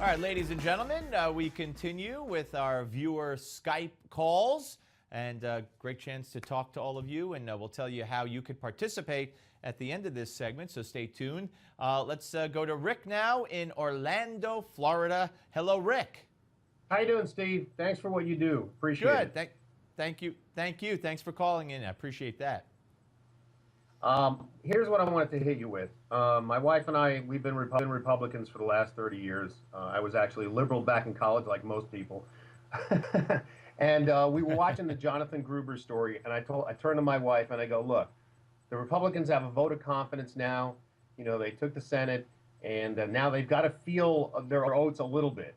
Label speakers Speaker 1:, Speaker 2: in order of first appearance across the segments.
Speaker 1: All right, ladies and gentlemen, we continue with our viewer Skype calls, and great chance to talk to all of you, and we'll tell you how you could participate at the end of this segment, so stay tuned. Let's go to Rick now in Orlando, Florida. Hello, Rick.
Speaker 2: How you doing, Steve? Thanks for what you do. Appreciate it.
Speaker 1: Good. Thank you. Thank you. Thanks for calling in. I appreciate that.
Speaker 2: Here's what I wanted to hit you with. My wife and I, we've been Republicans for the last 30 years. I was actually liberal back in college, like most people. And we were watching the Jonathan Gruber story, and I turned to my wife and I go, look, the Republicans have a vote of confidence now. You know, they took the Senate, and now they've got to feel their oats a little bit.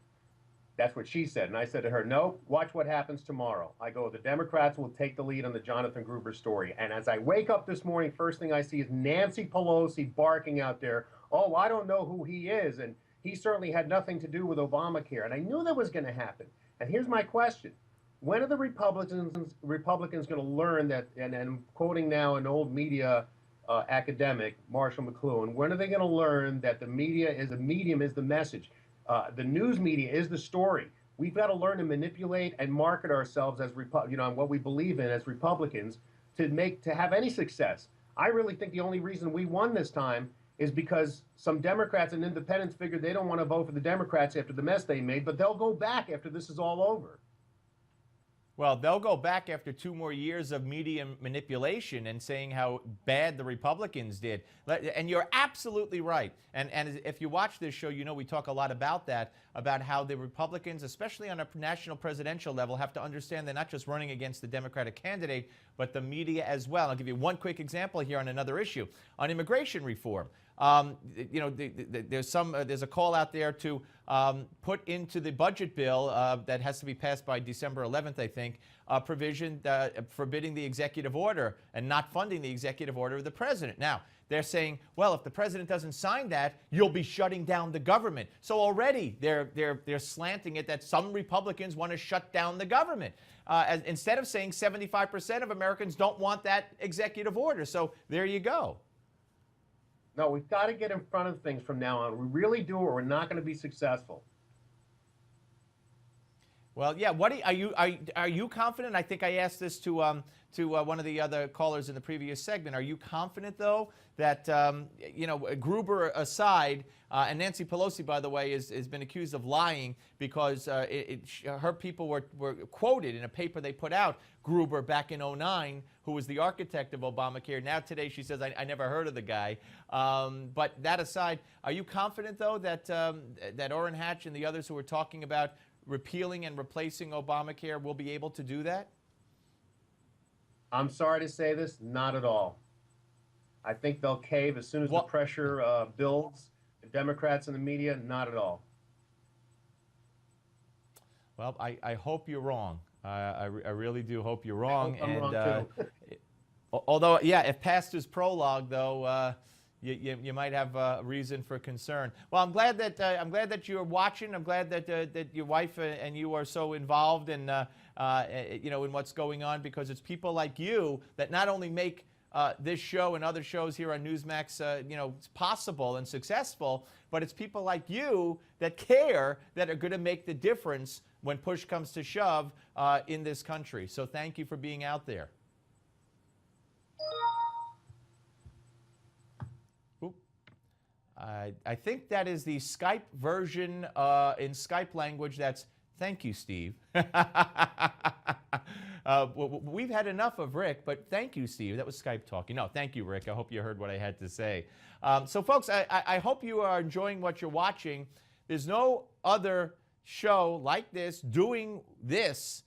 Speaker 2: That's what she said. And I said to her, no, watch what happens tomorrow. I go, the Democrats will take the lead on the Jonathan Gruber story. And as I wake up this morning, first thing I see is Nancy Pelosi barking out there, oh, I don't know who he is. And he certainly had nothing to do with Obamacare. And I knew that was going to happen. And here's my question. When are the Republicans going to learn that, and I'm quoting now an old media academic, Marshall McLuhan, when are they going to learn that the media is the medium, is the message? The news media is the story. We've got to learn to manipulate and market ourselves as what we believe in as Republicans to have any success. I really think the only reason we won this time is because some Democrats and independents figured they don't want to vote for the Democrats after the mess they made, but they'll go back after this is all over.
Speaker 1: Well, they'll go back after 2 more years of media manipulation and saying how bad the Republicans did. And you're absolutely right. And if you watch this show, you know we talk a lot about that, about how the Republicans, especially on a national presidential level, have to understand they're not just running against the Democratic candidate, but the media as well. I'll give you one quick example here on another issue. On immigration reform, there's a call out there to put into the budget bill that has to be passed by December 11th, I think, a provision forbidding the executive order and not funding the executive order of the president. Now, they're saying, well, if the president doesn't sign that, you'll be shutting down the government. So already they're slanting it that some Republicans want to shut down the government. Instead of saying 75% of Americans don't want that executive order. So there you go.
Speaker 2: No, we've got to get in front of things from now on. We really do, or we're not going to be successful.
Speaker 1: Well, yeah. Are you confident? I think I asked this to one of the other callers in the previous segment. Are you confident, though, that Gruber aside, and Nancy Pelosi, by the way, has been accused of lying because her people were quoted in a paper they put out. Gruber back in 2009, who was the architect of Obamacare. Now today she says, I never heard of the guy. But that aside, are you confident, though, that Orrin Hatch and the others who were talking about repealing and replacing Obamacare will be able to do that?
Speaker 2: I'm sorry to say this, not at all. I think they'll cave as soon as the pressure builds. The Democrats and the media, not at all.
Speaker 1: Well, I hope you're wrong. I really do hope you're wrong.
Speaker 2: I'm wrong too.
Speaker 1: Although, yeah, if past his prologue, though, you might have reason for concern. Well, I'm glad that you're watching. I'm glad that your wife and you are so involved in in what's going on, because it's people like you that not only make this show and other shows here on Newsmax possible and successful, but it's people like you that care, that are going to make the difference when push comes to shove in this country. So thank you for being out there. I think that is the Skype version in Skype language. That's thank you, Steve. We've had enough of Rick, but thank you, Steve. That was Skype talking. No, thank you, Rick. I hope you heard what I had to say. So, folks, I hope you are enjoying what you're watching. There's no other show like this doing this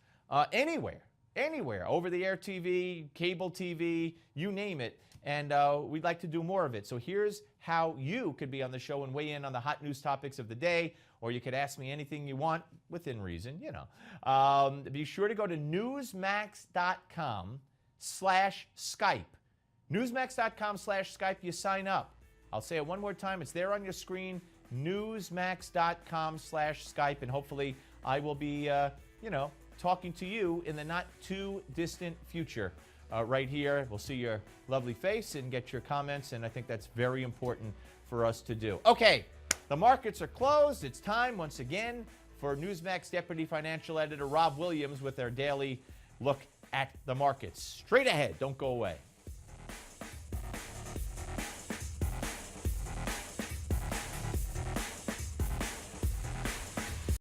Speaker 1: anywhere, over-the-air TV, cable TV, you name it. And we'd like to do more of it. So here's how you could be on the show and weigh in on the hot news topics of the day, or you could ask me anything you want within reason, Be sure to go to newsmax.com/Skype. Newsmax.com/Skype, you sign up. I'll say it one more time. It's there on your screen, newsmax.com/Skype, and hopefully I will be, talking to you in the not too distant future. Right here, we'll see your lovely face and get your comments, and I think that's very important for us to do. Okay, The markets are closed. It's time once again for Newsmax Deputy Financial Editor Rob Williams with their daily look at the markets. Straight ahead. Don't go away.